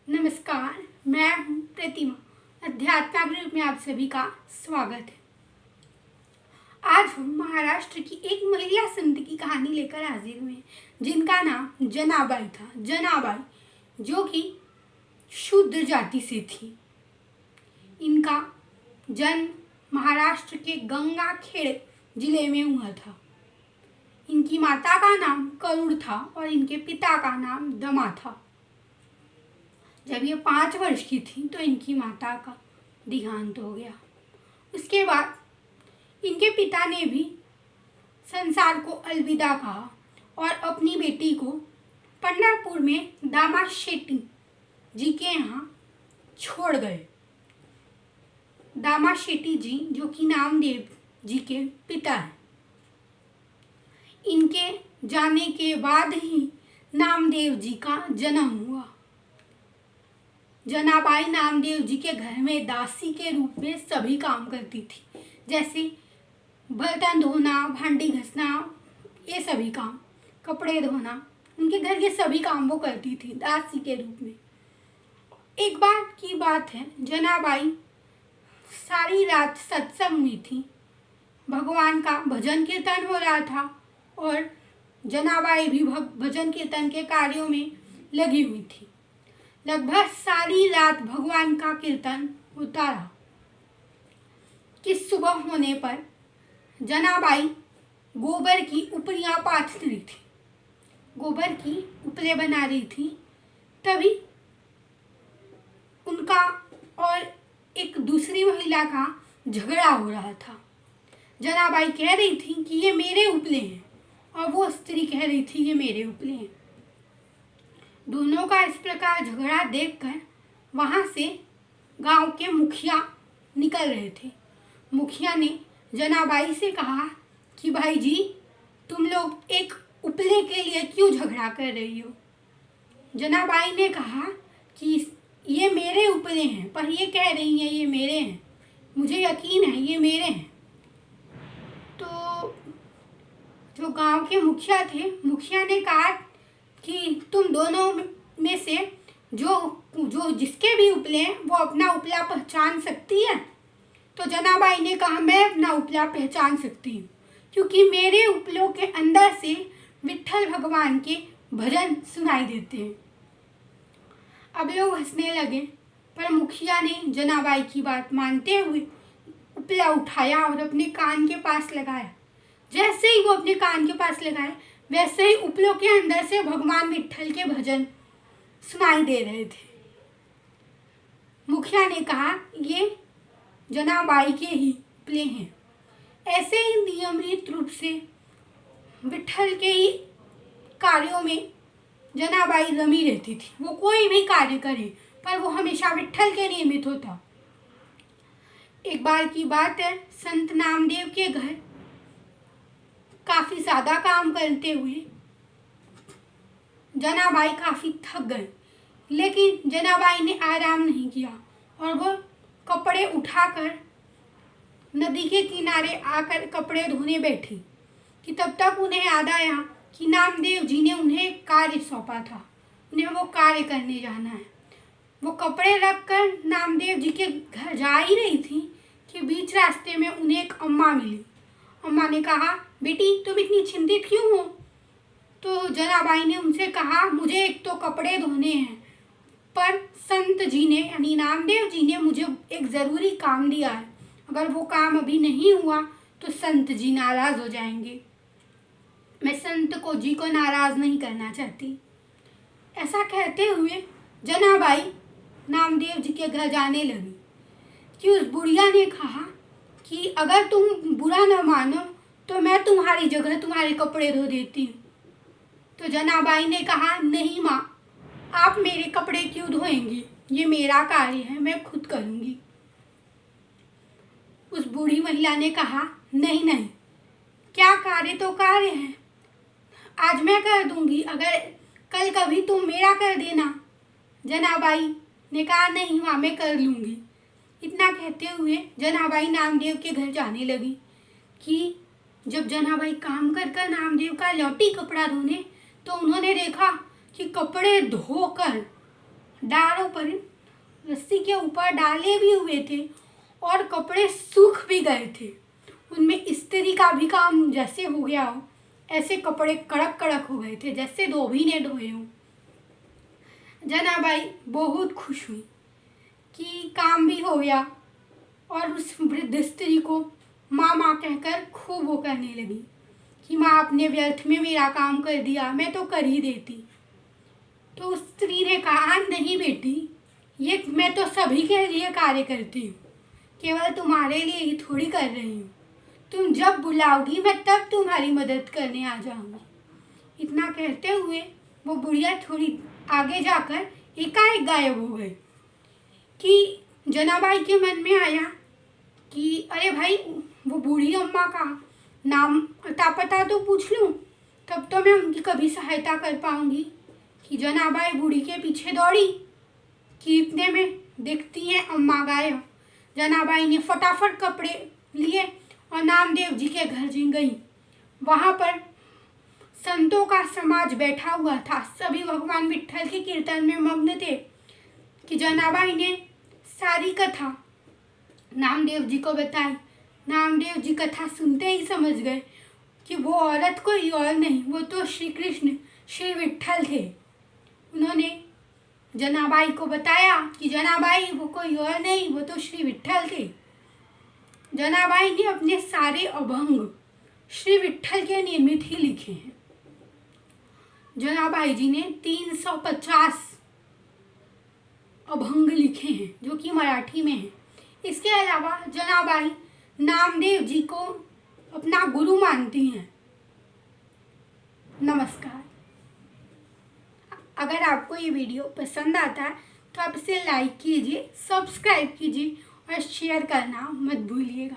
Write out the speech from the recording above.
नमस्कार, मैं हूँ प्रतिमा। अध्यात्म ग्रुप में आप सभी का स्वागत है। आज हम महाराष्ट्र की एक महिला संत की कहानी लेकर हाजिर हुए हैं, जिनका नाम जनाबाई था। जनाबाई जो कि शूद्र जाति से थी। इनका जन्म महाराष्ट्र के गंगाखेड़ जिले में हुआ था। इनकी माता का नाम करुण था और इनके पिता का नाम दमा था। जब ये 5 वर्ष की थी तो इनकी माता का देहांत हो गया। उसके बाद इनके पिता ने भी संसार को अलविदा कहा और अपनी बेटी को पंढरपुर में दामा शेट्टी जी के यहाँ छोड़ गए। दामा शेट्टी जी जो कि नामदेव जी के पिता हैं। इनके जाने के बाद ही नामदेव जी का जन्म हुआ। जनाबाई नामदेव जी के घर में दासी के रूप में सभी काम करती थी, जैसे बर्तन धोना, भांडी घसना, ये सभी काम, कपड़े धोना, उनके घर के सभी काम वो करती थी दासी के रूप में। एक बार की बात है, जनाबाई सारी रात सत्संग में थी। भगवान का भजन कीर्तन हो रहा था और जनाबाई भी भजन कीर्तन के कार्यों में लगी हुई थी। लगभग सारी रात भगवान का कीर्तन होता रहा कि सुबह होने पर जनाबाई गोबर की उपरियां पाथ रही थी, गोबर की उपले बना रही थी। तभी उनका और एक दूसरी महिला का झगड़ा हो रहा था। जनाबाई कह रही थी कि ये मेरे उपले हैं और वो स्त्री कह रही थी ये मेरे उपले हैं। दोनों का इस प्रकार झगड़ा देखकर वहाँ से गांव के मुखिया निकल रहे थे। मुखिया ने जनाबाई से कहा कि भाई जी, तुम लोग एक उपले के लिए क्यों झगड़ा कर रही हो। जनाबाई ने कहा कि ये मेरे उपले हैं, पर ये कह रही हैं ये मेरे हैं, मुझे यकीन है ये मेरे हैं। तो जो गांव के मुखिया थे, मुखिया ने कहा कि तुम दोनों में से जो जिसके भी उपले हैं वो अपना उपला पहचान सकती है। तो जनाबाई ने कहा मैं अपना उपला पहचान सकती हूँ, क्योंकि मेरे उपलों के अंदर से विट्ठल भगवान के भजन सुनाई देते हैं। अब लोग हंसने लगे, पर मुखिया ने जनाबाई की बात मानते हुए उपला उठाया और अपने कान के पास लगाया। जैसे ही वो अपने कान के पास लगाए, वैसे ही उपलों के अंदर से भगवान विट्ठल के भजन सुनाई दे रहे थे। मुखिया ने कहा ये जनाबाई के ही उपले हैं। ऐसे ही नियमित रूप से विट्ठल के ही कार्यों में जनाबाई रमी रहती थी। वो कोई भी कार्य करे पर वो हमेशा विट्ठल के नियमित होता। एक बार की बात है, संत नामदेव के घर काफ़ी ज़्यादा काम करते हुए जनाबाई काफ़ी थक गए, लेकिन जनाबाई ने आराम नहीं किया और वो कपड़े उठाकर नदी के किनारे आकर कपड़े धोने बैठी कि तब तक उन्हें याद आया कि नामदेव जी ने उन्हें कार्य सौंपा था, उन्हें वो कार्य करने जाना है। वो कपड़े रखकर नामदेव जी के घर जा ही रही थी कि बीच रास्ते में उन्हें एक अम्मा मिली। अम्मा ने कहा, बेटी तुम इतनी चिंतित क्यों हो। तो जनाबाई ने उनसे कहा, मुझे एक तो कपड़े धोने हैं, पर संत जी ने यानी नामदेव जी ने मुझे एक ज़रूरी काम दिया है। अगर वो काम अभी नहीं हुआ तो संत जी नाराज़ हो जाएंगे। मैं संत जी को नाराज़ नहीं करना चाहती। ऐसा कहते हुए जनाबाई नामदेव जी के घर जाने लगी कि उस बुढ़िया ने कहा कि अगर तुम बुरा न मानो तो मैं तुम्हारी जगह तुम्हारे कपड़े धो देती हूँ। तो जनाबाई ने कहा, नहीं माँ, आप मेरे कपड़े क्यों धोएंगी, ये मेरा कार्य है, मैं खुद करूँगी। उस बूढ़ी महिला ने कहा, नहीं नहीं, क्या कार्य तो कार्य है, आज मैं कर दूँगी, अगर कल कभी तुम मेरा कर देना। जनाबाई ने कहा, नहीं माँ, मैं कर लूँगी। इतना कहते हुए जनाबाई नामदेव के घर जाने लगी कि जब जनाबाई काम कर कर नामदेव का लौटी कपड़ा धोने, तो उन्होंने देखा कि कपड़े धोकर डारों पर रस्सी के ऊपर डाले भी हुए थे और कपड़े सूख भी गए थे। उनमें इस्त्री का भी काम जैसे हो गया हो, ऐसे कपड़े कड़क कड़क हो गए थे जैसे धोबी ने धोए हों। जनाबाई बहुत खुश हुई कि काम भी हो गया और उस वृद्ध स्त्री को माँ माँ कहकर खूब वो करने लगी कि माँ आपने व्यर्थ में मेरा काम कर दिया, मैं तो कर ही देती। तो उस स्त्री ने कहा, नहीं बेटी, ये मैं तो सभी के लिए कार्य करती हूँ, केवल तुम्हारे लिए ही थोड़ी कर रही हूँ। तुम जब बुलाओगी मैं तब तुम्हारी मदद करने आ जाऊँगी। इतना कहते हुए वो बुढ़िया थोड़ी आगे जाकर एकाएक गायब हो गई कि जनाबाई के मन में आया कि अरे भाई, वो बूढ़ी अम्मा का नाम अता पता तो पूछ लूँ, तब तो मैं उनकी कभी सहायता कर पाऊँगी। कि जनाबाई बूढ़ी के पीछे दौड़ी कि इतने में देखती हैं अम्मा गायब। जनाबाई ने फटाफट कपड़े लिए और नामदेव जी के घर गई। वहाँ पर संतों का समाज बैठा हुआ था, सभी भगवान विट्ठल के कीर्तन में मग्न थे कि जनाबाई ने सारी कथा नामदेव जी को बताई। नामदेव जी कथा सुनते ही समझ गए कि वो औरत कोई और नहीं, वो तो श्री कृष्ण श्री विट्ठल थे। उन्होंने जनाबाई को बताया कि जनाबाई वो कोई और नहीं, वो तो श्री विट्ठल थे। जनाबाई ने अपने सारे अभंग श्री विट्ठल के निर्मित ही लिखे हैं। जनाबाई जी ने 350 अभंग लिखे हैं जो कि मराठी में हैं। इसके अलावा जनाबाई नामदेव जी को अपना गुरु मानती हैं। नमस्कार। अगर आपको ये वीडियो पसंद आता है तो आप इसे लाइक कीजिए, सब्सक्राइब कीजिए और शेयर करना मत भूलिएगा।